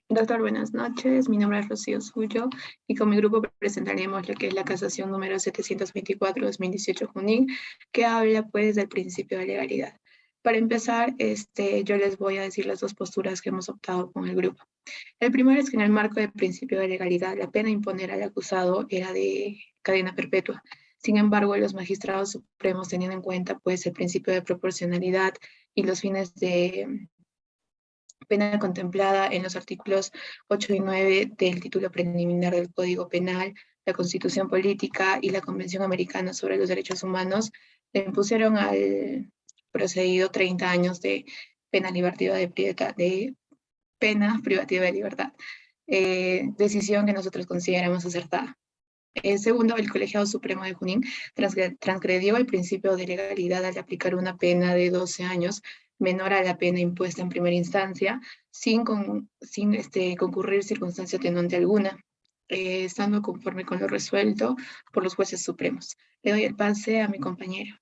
Doctor, buenas noches. Mi nombre es Rocío Suyo y con mi grupo presentaremos lo que es la casación número 724-2018 Junín, que habla pues del principio de legalidad. Para empezar, yo les voy a decir las dos posturas que hemos optado con el grupo. El primero es que en el marco del principio de legalidad, la pena a imponer al acusado era de cadena perpetua. Sin embargo, los magistrados supremos, teniendo en cuenta pues el principio de proporcionalidad y los fines de pena contemplada en los artículos 8 y 9 del título preliminar del Código Penal, la Constitución Política y la Convención Americana sobre los Derechos Humanos, le impusieron al procedido 30 años de pena de pena privativa de libertad. Decisión que nosotros consideramos acertada. Segundo, el Colegiado Supremo de Junín transgredió el principio de legalidad al aplicar una pena de 12 años menor a la pena impuesta en primera instancia, sin concurrir circunstancia atenuante alguna, estando conforme con lo resuelto por los jueces supremos. Le doy el pase a mi compañero.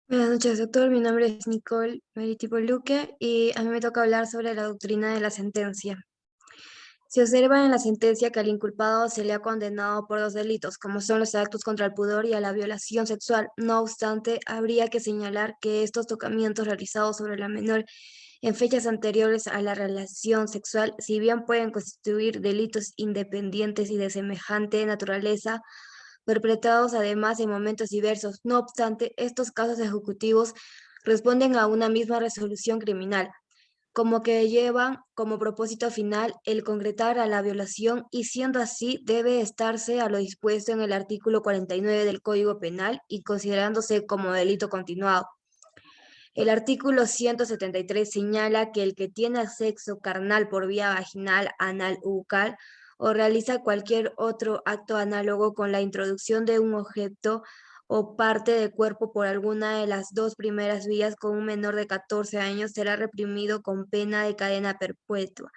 Buenas noches, doctor. Mi nombre es Nicole Meritipo Luque y a mí me toca hablar sobre la doctrina de la sentencia. Se observa en la sentencia que al inculpado se le ha condenado por dos delitos, como son los actos contra el pudor y a la violación sexual. No obstante, habría que señalar que estos tocamientos realizados sobre la menor en fechas anteriores a la relación sexual, si bien pueden constituir delitos independientes y de semejante naturaleza, perpetrados además en momentos diversos. No obstante, estos casos ejecutivos responden a una misma resolución criminal, como que llevan como propósito final el concretar a la violación y siendo así debe estarse a lo dispuesto en el artículo 49 del Código Penal y considerándose como delito continuado. El artículo 173 señala que el que tiene sexo carnal por vía vaginal, anal u bucal o realiza cualquier otro acto análogo con la introducción de un objeto o parte del cuerpo por alguna de las dos primeras vías con un menor de 14 años será reprimido con pena de cadena perpetua.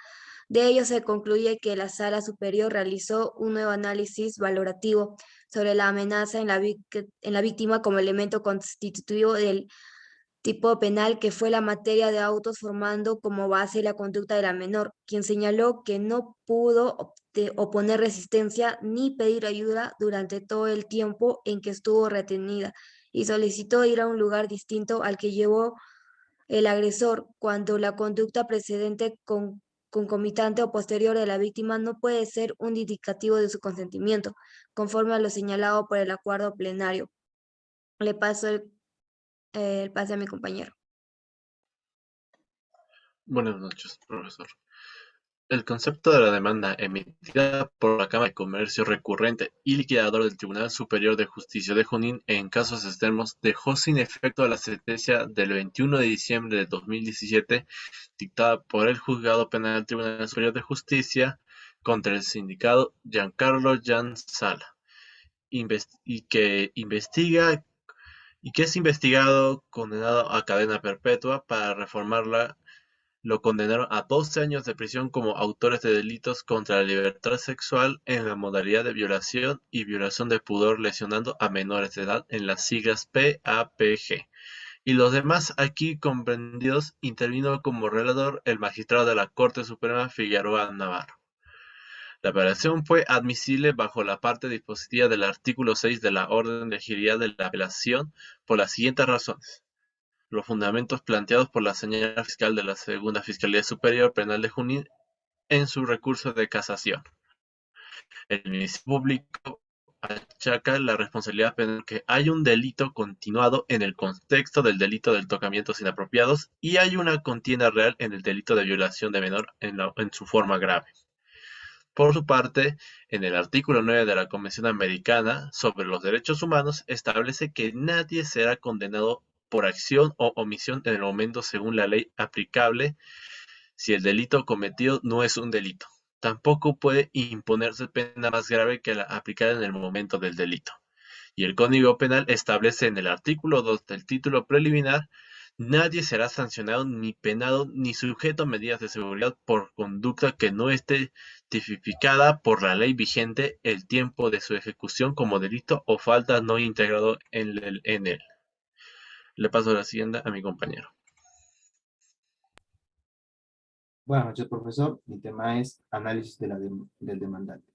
De ello se concluye que la Sala Superior realizó un nuevo análisis valorativo sobre la amenaza en la víctima como elemento constitutivo del tipo penal que fue la materia de autos formando como base la conducta de la menor, quien señaló que no pudo oponer resistencia ni pedir ayuda durante todo el tiempo en que estuvo retenida y solicitó ir a un lugar distinto al que llevó el agresor cuando la conducta precedente concomitante o posterior de la víctima no puede ser un indicativo de su consentimiento, conforme a lo señalado por el acuerdo plenario. Le paso el pase a mi compañero. Buenas noches, profesor. El concepto de la demanda emitida por la Cámara de Comercio recurrente y liquidador del Tribunal Superior de Justicia de Junín en casos extremos dejó sin efecto la sentencia del 21 de diciembre de 2017 dictada por el Juzgado Penal del Tribunal Superior de Justicia contra el sindicado Giancarlo Jan Sala, y que es investigado, condenado a cadena perpetua para reformarla. Lo condenaron a 12 años de prisión como autores de delitos contra la libertad sexual en la modalidad de violación y violación de pudor lesionando a menores de edad en las siglas PAPG. Y los demás aquí comprendidos intervino como relator el magistrado de la Corte Suprema Figueroa Navarro. La apelación fue admisible bajo la parte dispositiva del artículo 6 de la Orden de Agilidad de la Apelación por las siguientes razones: los fundamentos planteados por la señora fiscal de la Segunda Fiscalía Superior Penal de Junín en su recurso de casación. El Ministerio Público achaca la responsabilidad penal que hay un delito continuado en el contexto del delito del tocamientos inapropiados y hay una contienda real en el delito de violación de menor en su forma grave. Por su parte, en el artículo 9 de la Convención Americana sobre los Derechos Humanos establece que nadie será condenado por acción o omisión en el momento según la ley aplicable si el delito cometido no es un delito. Tampoco puede imponerse pena más grave que la aplicada en el momento del delito. Y el Código Penal establece en el artículo 2 del título preliminar: nadie será sancionado ni penado ni sujeto a medidas de seguridad por conducta que no esté tipificada por la ley vigente el tiempo de su ejecución como delito o falta no integrado en él. Le paso la siguiente a mi compañero. Buenas noches, profesor. Mi tema es análisis del demandante.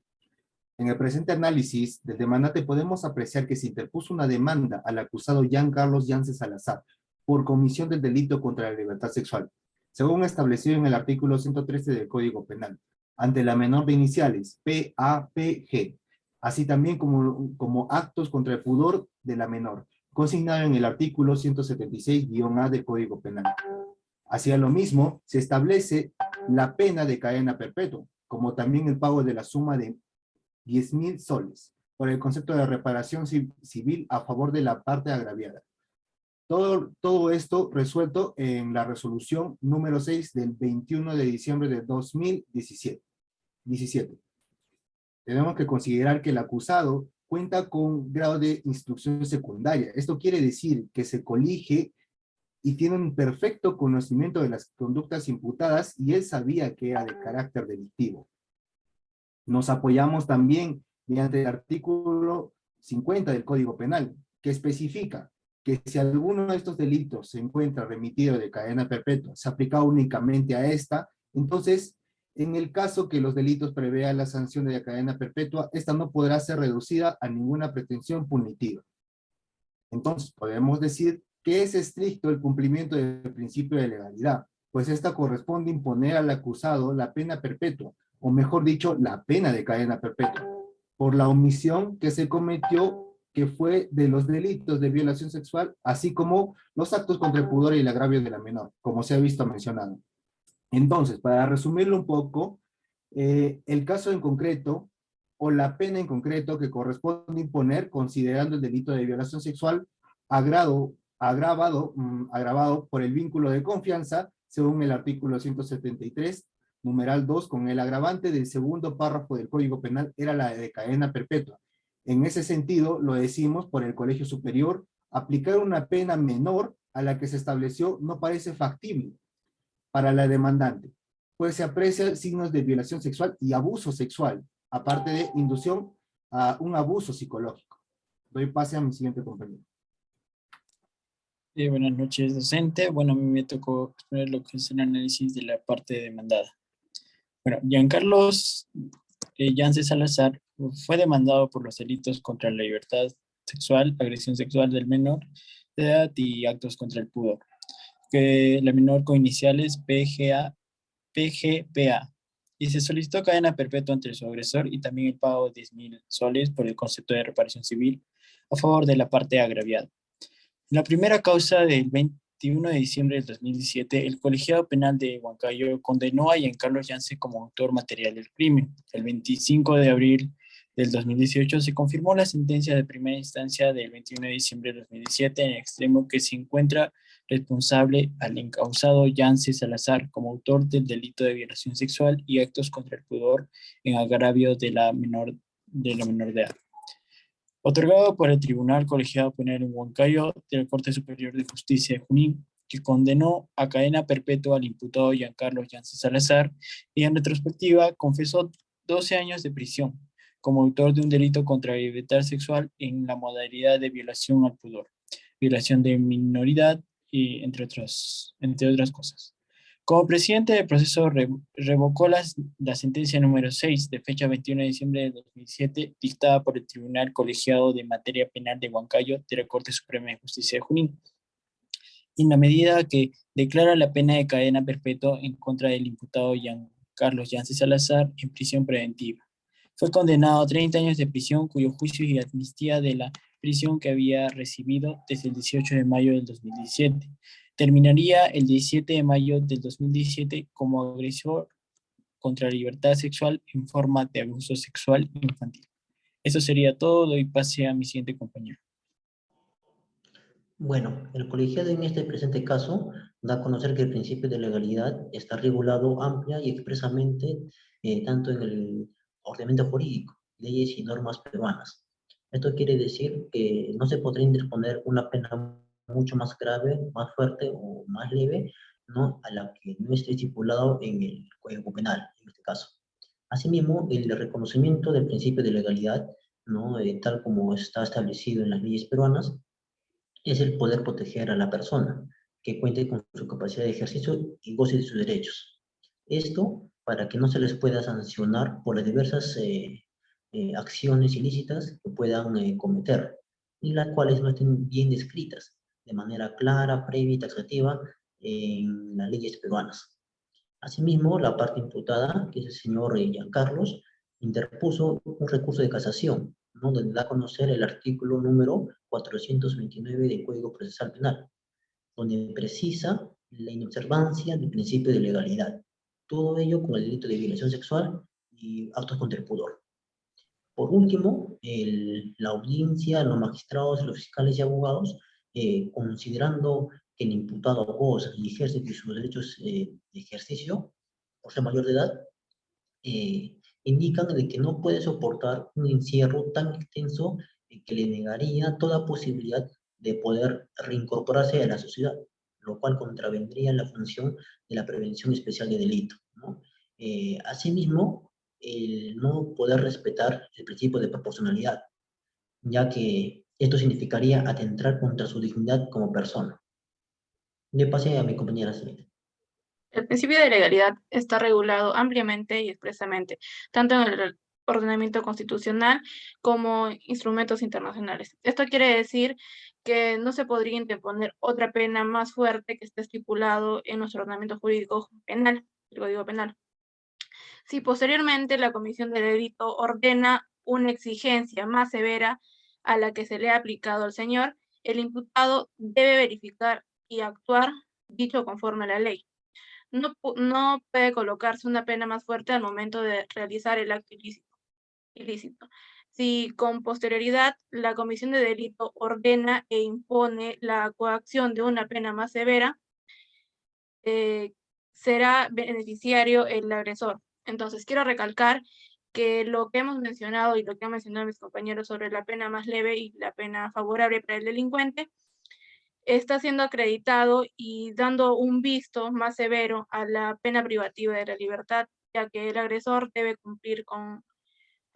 En el presente análisis del demandante podemos apreciar que se interpuso una demanda al acusado Jean Carlos Yance Salazar por comisión del delito contra la libertad sexual, según establecido en el artículo 113 del Código Penal, ante la menor de iniciales, PAPG, así también como actos contra el pudor de la menor, consignado en el artículo 176-A del Código Penal. Hacia lo mismo, se establece la pena de cadena perpetua, como también el pago de la suma de 10.000 soles, por el concepto de reparación civil a favor de la parte agraviada. Todo esto resuelto en la resolución número 6 del 21 de diciembre de 2017. Tenemos que considerar que el acusado cuenta con grado de instrucción secundaria. Esto quiere decir que se colige y tiene un perfecto conocimiento de las conductas imputadas y él sabía que era de carácter delictivo. Nos apoyamos también mediante el artículo 50 del Código Penal, que especifica que si alguno de estos delitos se encuentra remitido de cadena perpetua, se aplica únicamente a esta, entonces, en el caso que los delitos prevean la sanción de la cadena perpetua, esta no podrá ser reducida a ninguna pretensión punitiva. Entonces, podemos decir que es estricto el cumplimiento del principio de legalidad, pues esta corresponde imponer al acusado la pena perpetua, o mejor dicho, la pena de cadena perpetua, por la omisión que se cometió, que fue de los delitos de violación sexual, así como los actos contra el pudor y el agravio de la menor, como se ha visto mencionado. Entonces, para resumirlo un poco, el caso en concreto, o la pena en concreto que corresponde imponer, considerando el delito de violación sexual agravado por el vínculo de confianza, según el artículo 173, numeral 2, con el agravante del segundo párrafo del Código Penal, era la de cadena perpetua. En ese sentido, lo decimos por el Colegio Superior, aplicar una pena menor a la que se estableció no parece factible para la demandante, pues se aprecian signos de violación sexual y abuso sexual, aparte de inducción a un abuso psicológico. Doy pase a mi siguiente compañero. Buenas noches, docente. Bueno, a mí me tocó exponer lo que es el análisis de la parte demandada. Bueno, Giancarlos Yance Salazar fue demandado por los delitos contra la libertad sexual, agresión sexual del menor de edad y actos contra el pudor, que la menor con iniciales PGPA, y se solicitó cadena perpetua entre su agresor y también el pago de 10.000 soles por el concepto de reparación civil a favor de la parte agraviada. En la primera causa del 21 de diciembre del 2017, el Colegiado Penal de Huancayo condenó a Giancarlos Yance como autor material del crimen. El 25 de abril del 2018 se confirmó la sentencia de primera instancia del 21 de diciembre del 2017 en el extremo que se encuentra responsable al encausado Yance Salazar como autor del delito de violación sexual y actos contra el pudor en agravio de la menor de edad. Otorgado por el Tribunal Colegiado Penal en Huancayo de la Corte Superior de Justicia de Junín, que condenó a cadena perpetua al imputado Giancarlos Yance Salazar y en retrospectiva confesó 12 años de prisión como autor de un delito contra la libertad sexual en la modalidad de violación al pudor, violación de minoridad y entre otras cosas. Como presidente del proceso revocó la sentencia número 6 de fecha 21 de diciembre de 2007 dictada por el Tribunal Colegiado de Materia Penal de Huancayo de la Corte Suprema de Justicia de Junín, en la medida que declara la pena de cadena perpetua en contra del imputado Giancarlos Yance Salazar en prisión preventiva. Fue condenado a 30 años de prisión, cuyo juicio y amnistía de la prisión que había recibido desde el 18 de mayo del 2017. Terminaría el 17 de mayo del 2017 como agresor contra la libertad sexual en forma de abuso sexual infantil. Eso sería todo. Doy pase a mi siguiente compañero. Bueno, el colegiado en este presente caso da a conocer que el principio de legalidad está regulado amplia y expresamente tanto en el ordenamiento jurídico, leyes y normas peruanas. Esto quiere decir que no se podrá interponer una pena mucho más grave, más fuerte o más leve, ¿no?, a la que no esté estipulado en el Código Penal, en este caso. Asimismo, el reconocimiento del principio de legalidad, ¿no?, tal como está establecido en las leyes peruanas, es el poder proteger a la persona, que cuente con su capacidad de ejercicio y goce de sus derechos. Esto para que no se les pueda sancionar por las diversas acciones ilícitas que puedan cometer, y las cuales no estén bien descritas de manera clara, previa y taxativa en las leyes peruanas. Asimismo, la parte imputada, que es el señor Giancarlos, interpuso un recurso de casación, ¿no? Donde da a conocer el artículo número 429 del Código Procesal Penal, donde precisa la inobservancia del principio de legalidad. Todo ello con el delito de violación sexual y actos contra el pudor. Por último, la audiencia, los magistrados, los fiscales y abogados, considerando que el imputado goza y ejerce sus derechos de ejercicio por ser mayor de edad, indican de que no puede soportar un encierro tan extenso que le negaría toda posibilidad de poder reincorporarse a la sociedad, lo cual contravendría la función de la prevención especial de delito, ¿no? Asimismo, el no poder respetar el principio de proporcionalidad, ya que esto significaría atentar contra su dignidad como persona. Le pasé a mi compañera siguiente. El principio de legalidad está regulado ampliamente y expresamente, tanto en el ordenamiento constitucional como instrumentos internacionales. Esto quiere decir que no se podría interponer otra pena más fuerte que esté estipulado en nuestro ordenamiento jurídico penal, el Código Penal. Si posteriormente la comisión del delito ordena una exigencia más severa a la que se le ha aplicado al señor, el imputado debe verificar y actuar dicho conforme a la ley. No puede colocarse una pena más fuerte al momento de realizar el acto ilícito. Si con posterioridad la comisión de delito ordena e impone la coacción de una pena más severa, será beneficiario el agresor. Entonces, quiero recalcar que lo que hemos mencionado y lo que han mencionado mis compañeros sobre la pena más leve y la pena favorable para el delincuente está siendo acreditado y dando un visto más severo a la pena privativa de la libertad, ya que el agresor debe cumplir con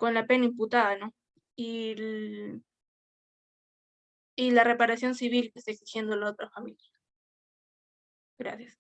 la pena imputada, ¿no? Y la reparación civil que está exigiendo la otra familia. Gracias.